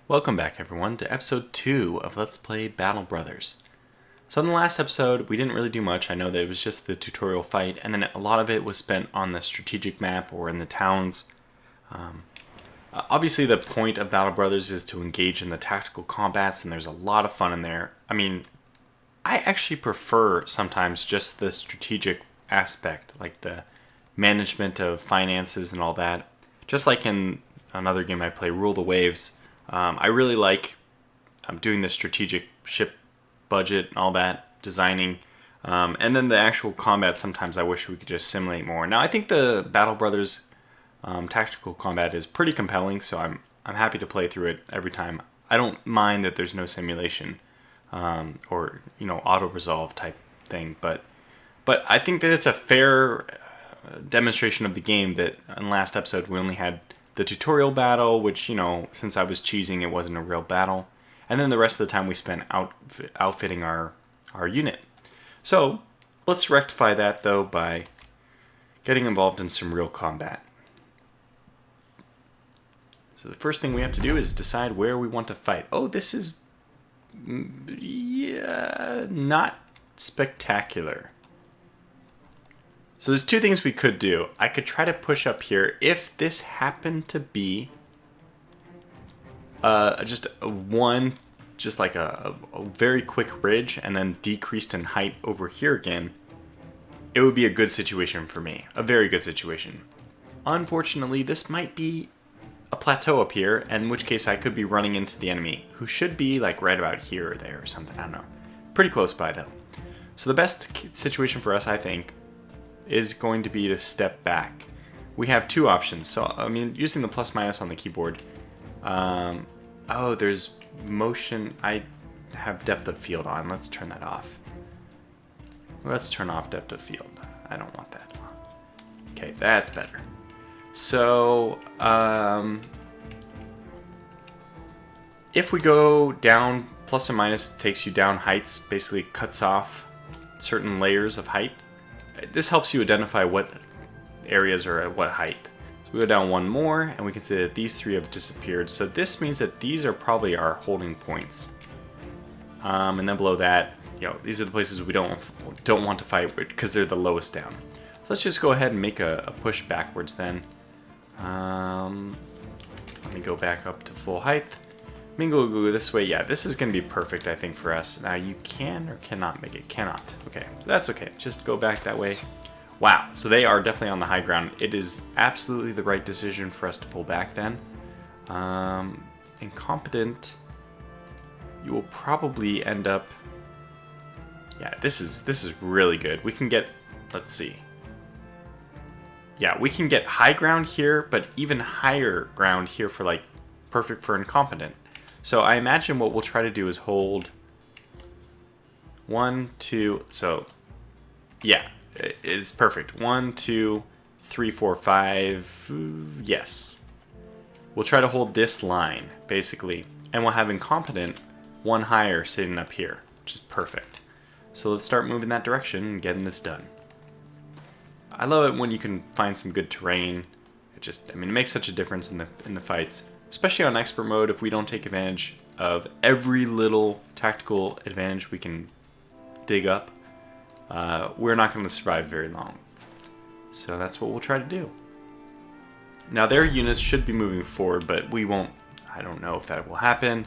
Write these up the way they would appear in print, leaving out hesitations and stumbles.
Welcome back everyone to episode 2 of Let's Play Battle Brothers. So in the last episode we didn't really do much. I know that it was just the tutorial fight and then a lot of it was spent on the strategic map or in the towns. Obviously the point of Battle Brothers is to engage in the tactical combats and there's a lot of fun in there. I mean, I actually prefer sometimes just the strategic aspect, like the management of finances and all that. Just like in another game I play, Rule the Waves, I really like doing the strategic ship budget and all that, designing. And then the actual combat, sometimes I wish we could just simulate more. Now, I think the Battle Brothers tactical combat is pretty compelling, so I'm happy to play through it every time. I don't mind that there's no simulation or auto resolve type thing, but I think that it's a fair demonstration of the game that in last episode we only had the tutorial battle, which, since I was cheesing, it wasn't a real battle. And then the rest of the time we spent outfitting our unit. So, let's rectify that, though, by getting involved in some real combat. So the first thing we have to do is decide where we want to fight. Oh, this is... not spectacular. So there's two things we could do. I could try to push up here if this happened to be just like a very quick ridge and then decreased in height over here again. It would be a good situation for me. A very good situation. Unfortunately, this might be a plateau up here, in which case I could be running into the enemy, who should be like right about here or there or something. I don't know. Pretty close by though. So the best situation for us, I think, is going to be to step back. We have two options. So, I mean, using the plus minus on the keyboard. Oh, there's motion. I have depth of field on. Let's turn that off. Let's turn off depth of field. I don't want that. Okay, that's better. So, if we go down, plus and minus takes you down heights, basically cuts off certain layers of height. This helps you identify what areas are at what height. So we go down one more, and we can see that these three have disappeared. So this means that these are probably our holding points. And then below that, these are the places we don't want to fight because they're the lowest down. So let's just go ahead and make a push backwards then. Let me go back up to full height. Mingo go this way. Yeah, this is going to be perfect, I think, for us. Now, you can or cannot make it. Cannot. Okay, so that's okay. Just go back that way. Wow, so they are definitely on the high ground. It is absolutely the right decision for us to pull back then. Incompetent. You will probably end up... Yeah, this is really good. We can get... Let's see. Yeah, we can get high ground here, but even higher ground here for, like, perfect for incompetent. So I imagine what we'll try to do is hold 1, 2, so yeah, it's perfect. 1, 2, 3, 4, 5, yes. We'll try to hold this line, basically, and we'll have incompetent one higher sitting up here, which is perfect. So let's start moving that direction and getting this done. I love it when you can find some good terrain. It makes such a difference in the fights. Especially on expert mode, if we don't take advantage of every little tactical advantage we can dig up, we're not going to survive very long. So that's what we'll try to do. Now their units should be moving forward, but we won't. I don't know if that will happen.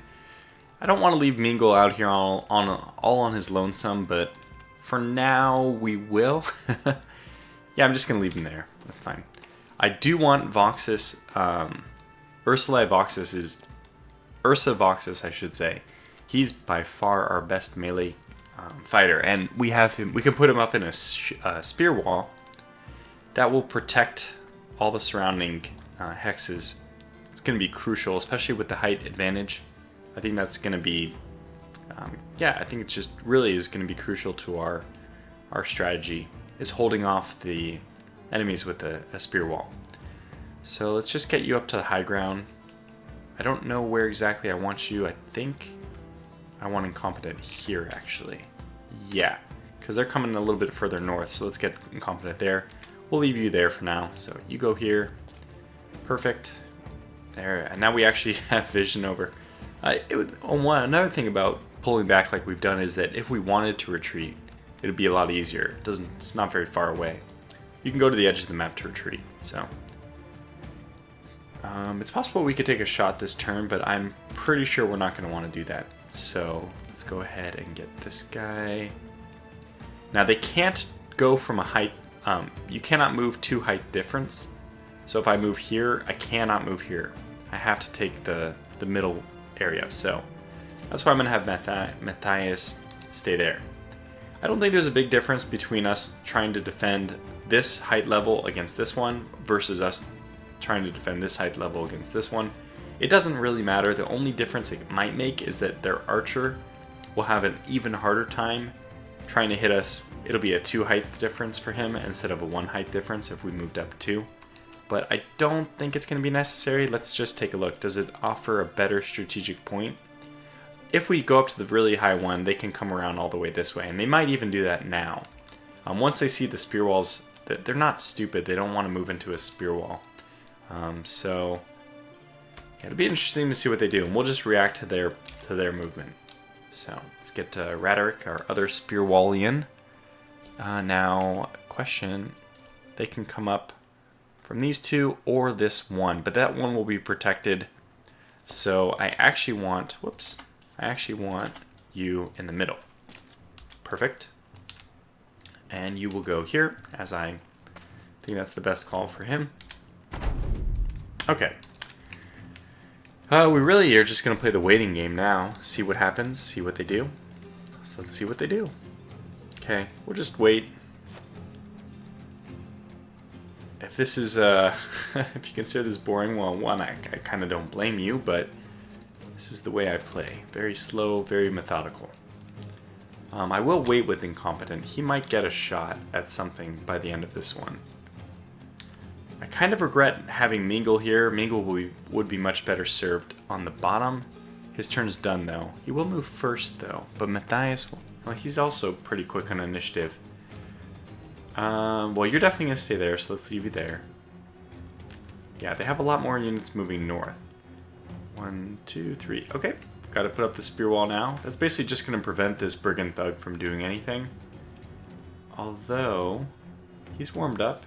I don't want to leave Mingle out here all on his lonesome, but for now we will. Yeah, I'm just going to leave him there. That's fine. I do want Voxus... Ursa Voxus, I should say. He's by far our best melee fighter, and we have him. We can put him up in a spear wall that will protect all the surrounding hexes. It's going to be crucial, especially with the height advantage. I think that's going to be, I think it just really is going to be crucial to our strategy, is holding off the enemies with a spear wall. So let's just get you up to the high ground. I don't know where exactly I want you. I think I want incompetent here, actually. Yeah, because they're coming a little bit further north, so let's get incompetent there. We'll leave you there for now. So you go here. Perfect. There, and now we actually have vision over Another thing about pulling back like we've done is that if we wanted to retreat, it'd be a lot easier. It's not very far away. You can go to the edge of the map to retreat. So it's possible we could take a shot this turn, but I'm pretty sure we're not going to want to do that. So let's go ahead and get this guy. Now they can't go from a height. You cannot move 2 height difference. So if I move here, I cannot move here. I have to take the middle area. So that's why I'm going to have Matthias stay there. I don't think there's a big difference between us trying to defend this height level against this one versus us trying to defend this height level against this one. It doesn't really matter. The only difference it might make is that their archer will have an even harder time trying to hit us. It'll be a 2 height difference for him instead of a 1 height difference if we moved up 2. But I don't think it's going to be necessary. Let's just take a look. Does it offer a better strategic point? If we go up to the really high one, they can come around all the way this way, and they might even do that now. Once they see the spear walls, they're not stupid. They don't want to move into a spear wall. So yeah, it'll be interesting to see what they do, and we'll just react to their movement. So let's get to Raderick, our other spear wallian. Now, question: they can come up from these 2 or this one, but that one will be protected. So I actually want, you in the middle. Perfect. And you will go here, as I think that's the best call for him. Okay. We really are just going to play the waiting game now. See what happens, see what they do. So let's see what they do. Okay, we'll just wait. If this is, if you consider this boring, well, one, I kind of don't blame you, but this is the way I play. Very slow, very methodical. I will wait with Incompetent. He might get a shot at something by the end of this one. I kind of regret having Mingle here. Mingle would be much better served on the bottom. His turn's done, though. He will move first, though. But Matthias, well, he's also pretty quick on initiative. Well, you're definitely going to stay there, so let's leave you there. Yeah, they have a lot more units moving north. 1, 2, 3. Okay, got to put up the spear wall now. That's basically just going to prevent this brigand thug from doing anything. Although, he's warmed up.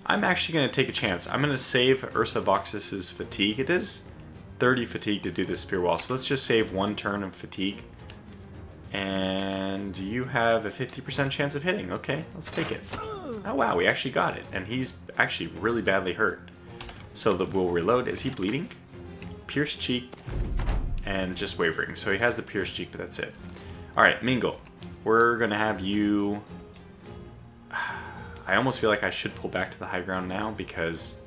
I'm actually going to take a chance. I'm going to save Ursa Voxus's fatigue. It is 30 fatigue to do this spear wall, so let's just save 1 turn of fatigue. And you have a 50% chance of hitting. Okay, let's take it. Oh wow, we actually got it. And he's actually really badly hurt. So we'll reload. Is he bleeding? Pierced cheek and just wavering. So he has the pierced cheek, but that's it. Alright, Mingle. We're going to have you... I almost feel like I should pull back to the high ground now because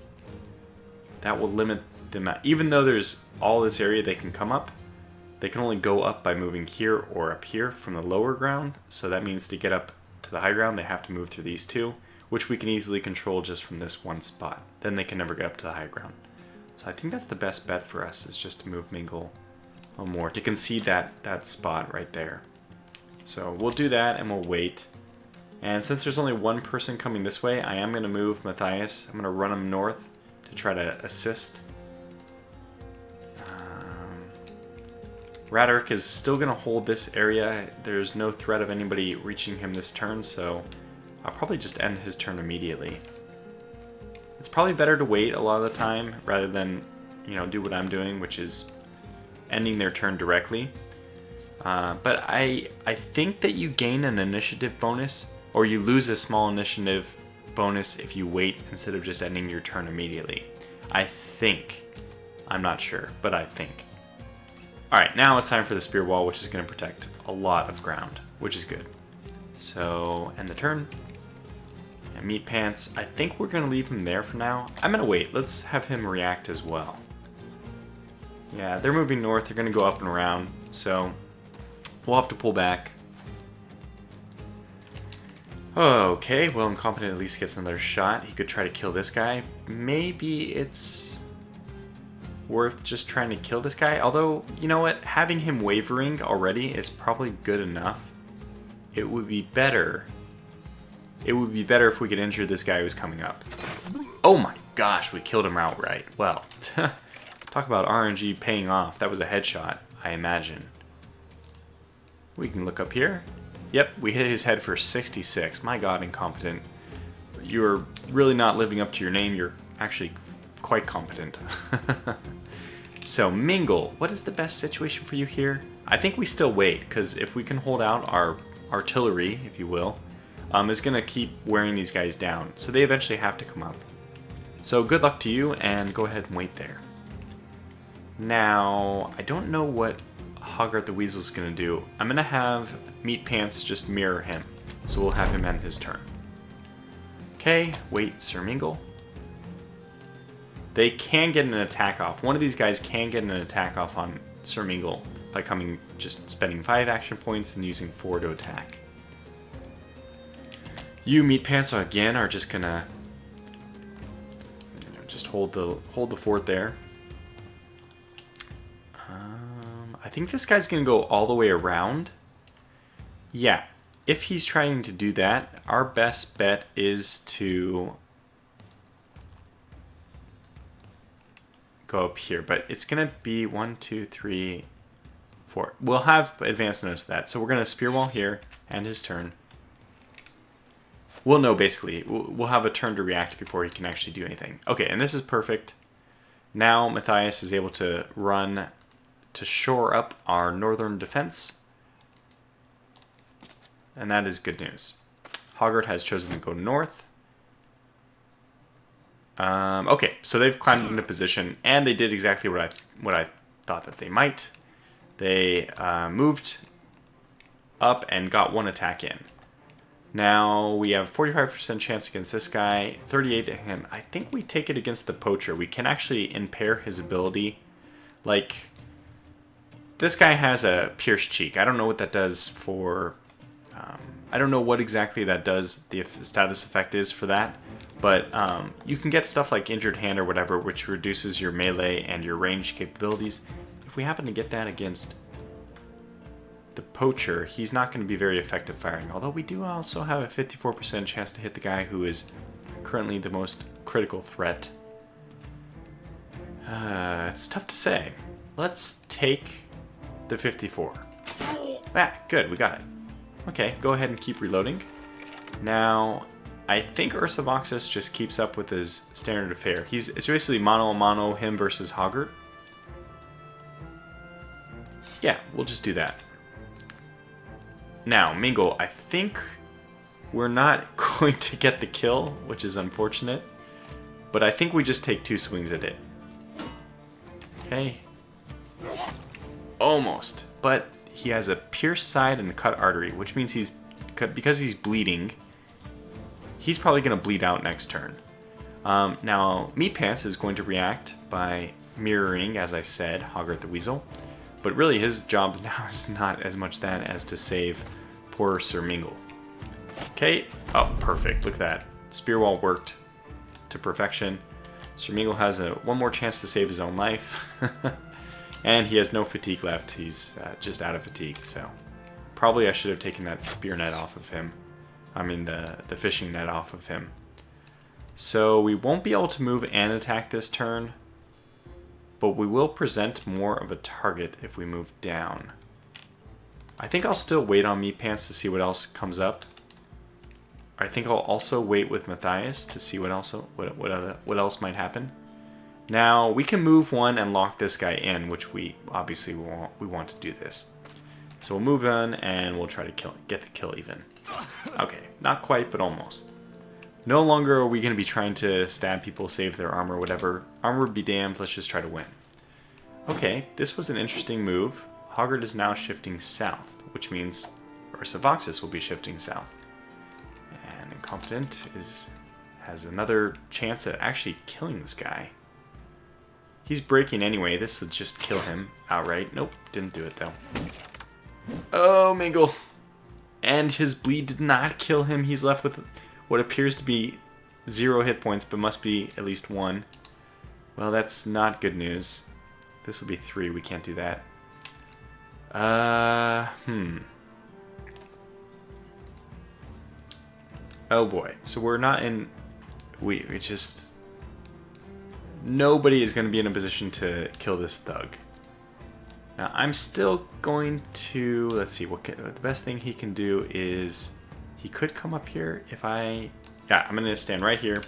that will limit them out. Even though there's all this area they can come up, they can only go up by moving here or up here from the lower ground. So that means to get up to the high ground, they have to move through these 2, which we can easily control just from this one spot. Then they can never get up to the high ground. So I think that's the best bet for us, is just to move Mingle a little more, to concede that spot right there. So we'll do that and we'll wait. And since there's only 1 person coming this way, I am going to move Matthias. I'm going to run him north to try to assist. Raderick is still going to hold this area. There's no threat of anybody reaching him this turn, so I'll probably just end his turn immediately. It's probably better to wait a lot of the time rather than, do what I'm doing, which is ending their turn directly. But I think that you gain an initiative bonus, or you lose a small initiative bonus if you wait instead of just ending your turn immediately. I think. I'm not sure, but I think. Alright, now it's time for the spear wall, which is going to protect a lot of ground, which is good. So, end the turn. And Meat Pants, I think we're going to leave him there for now. I'm going to wait. Let's have him react as well. Yeah, they're moving north. They're going to go up and around, so we'll have to pull back. Okay, well, Incompetent at least gets another shot. He could try to kill this guy. Maybe it's worth just trying to kill this guy. Although, you know what? Having him wavering already is probably good enough. It would be better. It would be better if we could injure this guy who's coming up. Oh my gosh, we killed him outright. Well, talk Talk about RNG paying off. That was a headshot, I imagine. We can look up here. Yep, we hit his head for 66. My god, incompetent. You're really not living up to your name. You're actually quite competent. So, Mingle, what is the best situation for you here? I think we still wait, because if we can hold out our artillery, if you will, is going to keep wearing these guys down. So they eventually have to come up. So good luck to you, and go ahead and wait there. Now, I don't know what Hoggart the Weasel is going to do. I'm going to have Meat Pants just mirror him. So we'll have him end his turn. Okay, wait, Sir Mingle. They can get an attack off. One of these guys can get an attack off on Sir Mingle by just spending 5 action points and using 4 to attack. You Meat Pants again are just gonna just hold the fort there. I think this guy's gonna go all the way around. Yeah, if he's trying to do that, our best bet is to go up here, but it's gonna be 1, 2, 3, 4. We'll have advanced notice of that, so we're gonna spear wall here and his turn. We'll know basically. We'll have a turn to react before he can actually do anything. Okay, and this is perfect. Now Matthias is able to run to shore up our northern defense, and that is good news. Hoggart has chosen to go north. Okay, so they've climbed into position, and they did exactly what I thought that they might. They moved up and got 1 attack in. Now we have 45% chance against this guy, 38 to him. I think we take it against the poacher. We can actually impair his ability. Like, this guy has a pierced cheek. I don't know what that does for... I don't know what exactly that does, the status effect is for that. But you can get stuff like Injured Hand or whatever, which reduces your melee and your range capabilities. If we happen to get that against the poacher, he's not going to be very effective firing. Although we do also have a 54% chance to hit the guy who is currently the most critical threat. It's tough to say. Let's take the 54. Ah, good, we got it. Okay, go ahead and keep reloading. Now, I think Ursa Voxus just keeps up with his standard of fare. It's basically mano a mano, him versus Hoggart. Yeah, we'll just do that. Now, Mingle, I think we're not going to get the kill, which is unfortunate. But I think we just take 2 swings at it. Okay. Almost. But he has a pierced side and a cut artery, which means because he's bleeding, he's probably going to bleed out next turn. Now, Meat Pants is going to react by mirroring, as I said, Hoggart the Weasel. But really, his job now is not as much that as to save poor Sir Mingle. Okay. Oh, perfect. Look at that. Spear wall worked to perfection. Sir Mingle has one more chance to save his own life. And he has no fatigue left. He's just out of fatigue. So probably I should have taken that spear net off of him. I mean the fishing net off of him. So we won't be able to move and attack this turn. But we will present more of a target if we move down. I think I'll still wait on Meat Pants to see what else comes up. I think I'll also wait with Matthias to see what else might happen. Now, we can move 1 and lock this guy in, which we obviously want to do this. So we'll move in and we'll try to get the kill even. Okay, not quite, but almost. No longer are we going to be trying to stab people, save their armor, whatever. Armor be damned, let's just try to win. Okay, this was an interesting move. Hoggart is now shifting south, which means Ursa Voxus will be shifting south. And Incompetent has another chance at actually killing this guy. He's breaking anyway. This would just kill him outright. Nope, didn't do it though. Oh, Mingle. And his bleed did not kill him. He's left with what appears to be 0 hit points, but must be at least 1. Well, that's not good news. This will be 3. We can't do that. Oh boy. So we're not in... We just... nobody is going to be in a position to kill this thug. Now, I'm still going to... Let's see, the best thing he can do is... He could come up here if I... Yeah, I'm going to stand right here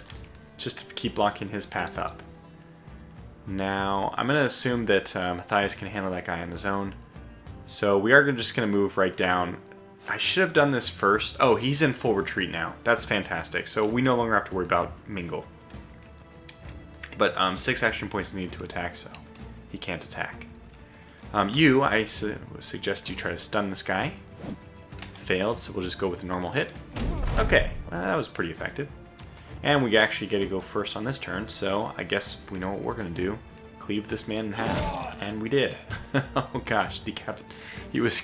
just to keep blocking his path up. Now, I'm going to assume that Matthias can handle that guy on his own. So we are just going to move right down. I should have done this first. Oh, he's in full retreat now. That's fantastic. So we no longer have to worry about Mingle. But 6 action points needed to attack, so he can't attack. I suggest you try to stun this guy. Failed, so we'll just go with a normal hit. Okay, well, that was pretty effective. And we actually get to go first on this turn, so I guess we know what we're going to do. Cleave this man in half, and we did. Oh gosh, he was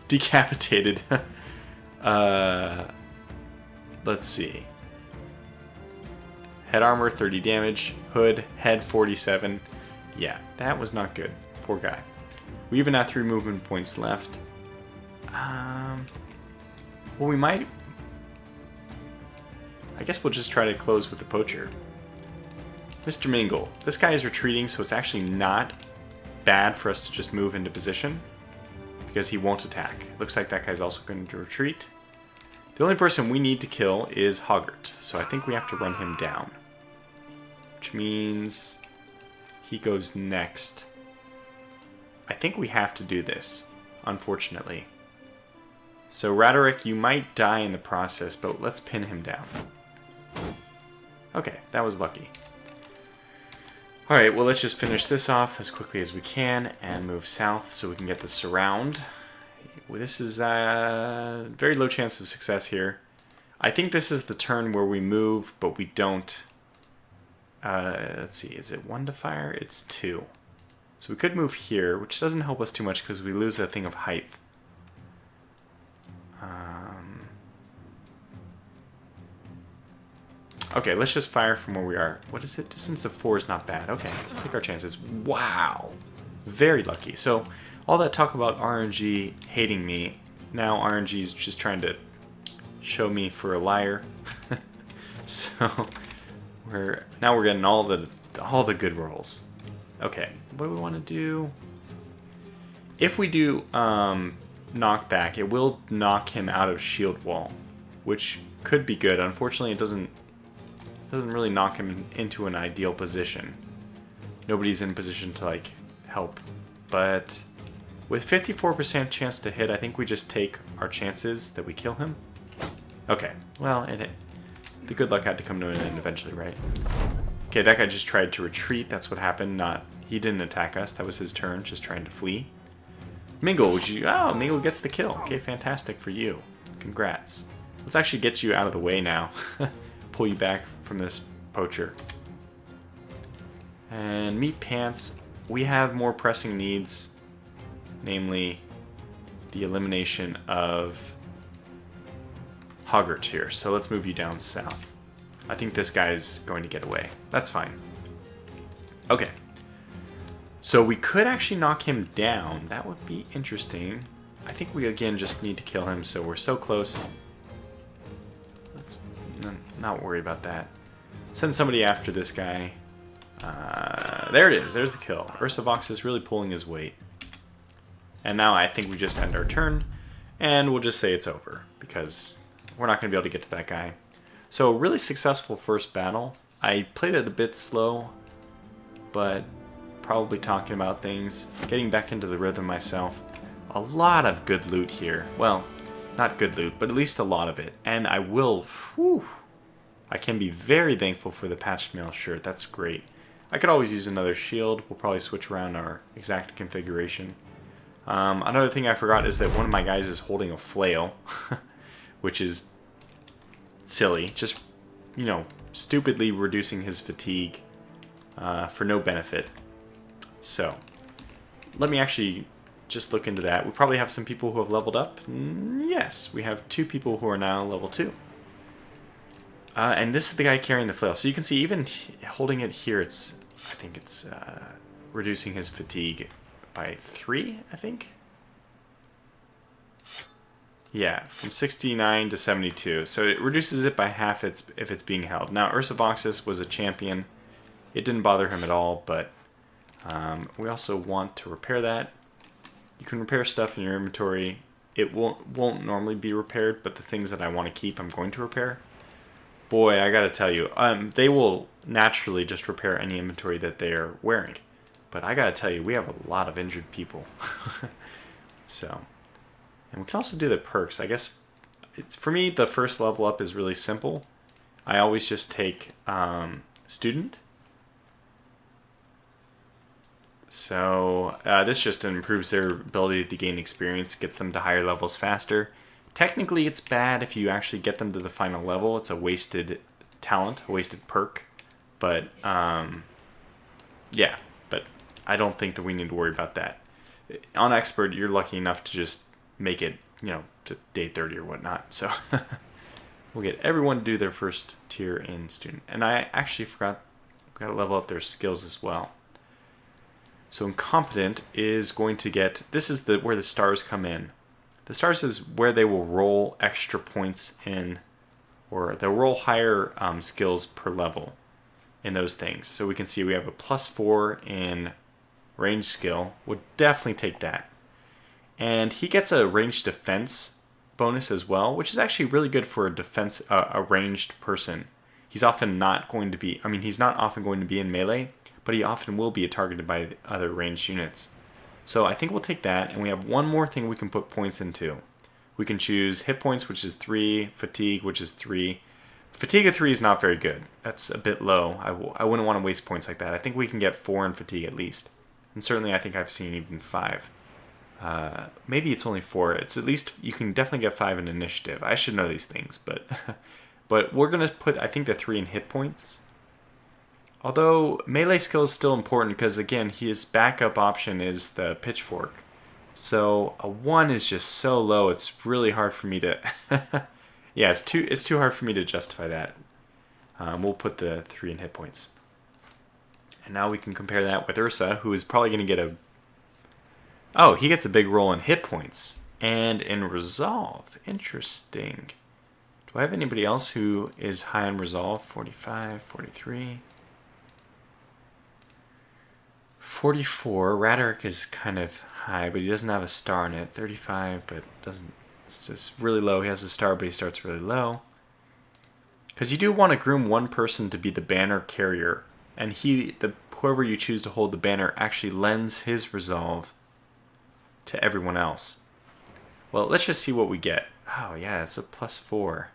decapitated. Let's see. Head armor, 30 damage. Hood, head, 47. Yeah, that was not good. Poor guy. We even have 3 movement points left. Well, we might... I guess we'll just try to close with the poacher. Mr. Mingle. This guy is retreating, so it's actually not bad for us to just move into position, because he won't attack. Looks like that guy's also going to retreat. The only person we need to kill is Hoggart, so I think we have to run him down. Which means he goes next. I think we have to do this, unfortunately. So Raderick, you might die in the process, but let's pin him down. Okay, that was lucky. Alright, well let's just finish this off as quickly as we can and move south so we can get the surround. This is a very low chance of success here. I think this is the turn where we move, but we don't... let's see, is it 1 to fire? It's 2. So we could move here, which doesn't help us too much because we lose a thing of height. Okay, let's just fire from where we are. What is it? Distance of 4 is not bad. Okay, take our chances. Wow. Very lucky. So, all that talk about RNG hating me, now RNG is just trying to show me for a liar. So, now we're getting all the good rolls. Okay, what do we want to do? If we do knockback, it will knock him out of shield wall, which could be good. Unfortunately, it doesn't really knock him into an ideal position. Nobody's in position to like help, but with 54% chance to hit, I think we just take our chances that we kill him. Okay, well, the good luck had to come to an end eventually, right? Okay, that guy just tried to retreat. That's what happened. He didn't attack us. That was his turn, just trying to flee. Mingle, oh, Mingle gets the kill. Okay, fantastic for you. Congrats. Let's actually get you out of the way now. Pull you back from this poacher. And Meat Pants, we have more pressing needs, namely the elimination of Hoggart here. So let's move you down south. I think this guy's going to get away. That's fine. Okay. So we could actually knock him down. That would be interesting. I think we again just need to kill him, so we're so close. Let's not worry about that. Send somebody after this guy. There it is. There's the kill. Ursavox is really pulling his weight. And now I think we just end our turn, and we'll just say it's over, because we're not going to be able to get to that guy. So, really successful first battle. I played it a bit slow, but probably talking about things, getting back into the rhythm myself. A lot of good loot here. Well, not good loot, but at least a lot of it. And I can be very thankful for the patched mail shirt. That's great. I could always use another shield. We'll probably switch around our exact configuration. Another thing I forgot is that one of my guys is holding a flail, which is silly. Just, stupidly reducing his fatigue for no benefit. So, let me actually just look into that. We probably have some people who have leveled up. Yes, we have 2 people who are now level 2. And this is the guy carrying the flail. So you can see even holding it here, I think it's reducing his fatigue by 3, I think. Yeah, from 69 to 72. So it reduces it by half if it's being held. Now, Ursavoxus was a champion It didn't bother him at all, but we also want to repair that. You can repair stuff in your inventory. It won't normally be repaired, but the things that I want to keep, I'm going to repair. Boy, I gotta tell you, they will naturally just repair any inventory that they're wearing. But I gotta tell you, we have a lot of injured people. So, and we can also do the perks. I guess, for me, the first level up is really simple. I always just take student. So this just improves their ability to gain experience, gets them to higher levels faster. Technically, it's bad if you actually get them to the final level. It's a wasted talent, a wasted perk. But, yeah. But I don't think that we need to worry about that. On Expert, you're lucky enough to just make it, to day 30 or whatnot. So we'll get everyone to do their first tier in student. And I actually forgot, got to level up their skills as well. So incompetent is going to get, this is where the stars come in. The stars is where they will roll extra points in, or they'll roll higher skills per level in those things. So we can see we have a +4 in range skill. Would definitely take that. And he gets a ranged defense bonus as well, which is actually really good for a ranged person. He's often not going to be, he's not often going to be in melee, but he often will be targeted by other ranged units. So I think we'll take that, and we have one more thing we can put points into. We can choose hit points, which is 3, fatigue, which is 3. Fatigue of 3 is not very good. That's a bit low. I wouldn't want to waste points like that. I think we can get 4 in fatigue at least. And certainly I think I've seen even 5. Maybe it's only 4. It's at least, you can definitely get 5 in initiative. I should know these things, but but we're going to put, I think, the 3 in hit points. Although melee skill is still important because, again, his backup option is the pitchfork. So a 1 is just so low, it's really hard for me to... yeah, it's too hard for me to justify that. We'll put the 3 in hit points. And now we can compare that with Ursa, who is probably going to get a... Oh, he gets a big roll in hit points. And in resolve. Interesting. Do I have anybody else who is high in resolve? 45, 43... 44, Raderick is kind of high, but he doesn't have a star in it. 35, but doesn't. It's just really low. He has a star, but he starts really low. Because you do want to groom one person to be the banner carrier, and whoever you choose to hold the banner actually lends his resolve to everyone else. Well, let's just see what we get. Oh yeah, it's a +4.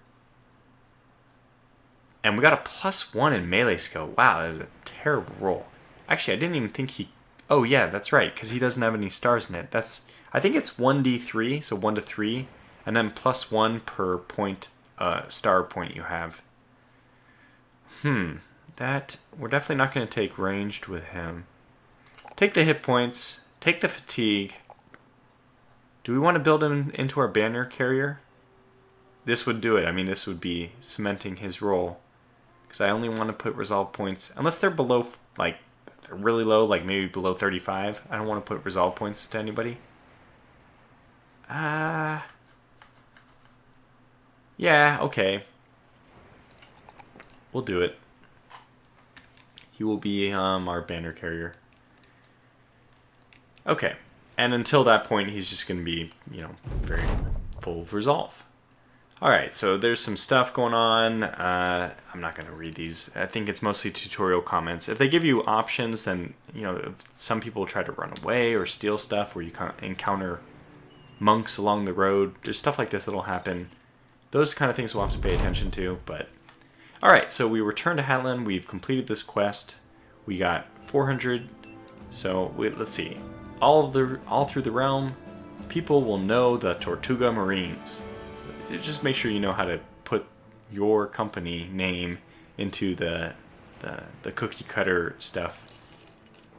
And we got a +1 in melee skill. Wow, that is a terrible roll. Actually, I didn't even think he... Oh, yeah, that's right, because he doesn't have any stars in it. I think it's 1d3, so 1 to 3, and then +1 per point, star point you have. We're definitely not going to take ranged with him. Take the hit points, take the fatigue. Do we want to build him into our banner carrier? This would do it. This would be cementing his role. Because I only want to put resolve points, unless they're below, like, they're really low, like maybe below 35. I don't want to put resolve points to anybody. Yeah, okay. We'll do it. He will be our banner carrier. Okay. And until that point, he's just going to be, very full of resolve. Alright, so there's some stuff going on. I'm not going to read these. I think it's mostly tutorial comments. If they give you options, then, some people try to run away or steal stuff where you encounter monks along the road. There's stuff like this that'll happen. Those kind of things we'll have to pay attention to, but... Alright, so we return to Hatlan. We've completed this quest. We got 400. So, let's see. All through the realm, people will know the Tortuga Marines. Just make sure you know how to put your company name into the cookie cutter stuff,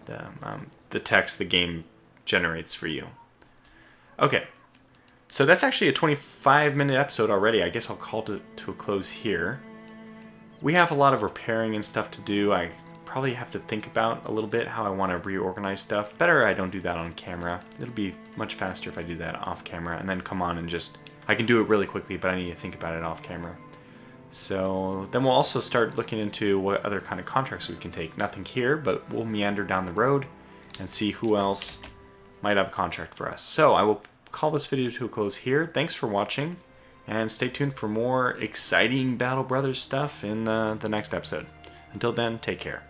the text the game generates for you. Okay, so that's actually a 25-minute episode already. I guess I'll call it to a close here. We have a lot of repairing and stuff to do. I probably have to think about a little bit how I want to reorganize stuff. Better I don't do that on camera. It'll be much faster if I do that off camera and then come on and just... I can do it really quickly, but I need to think about it off camera. So then we'll also start looking into what other kind of contracts we can take. Nothing here, but we'll meander down the road and see who else might have a contract for us. So I will call this video to a close here. Thanks for watching, and stay tuned for more exciting Battle Brothers stuff in the next episode. Until then, take care.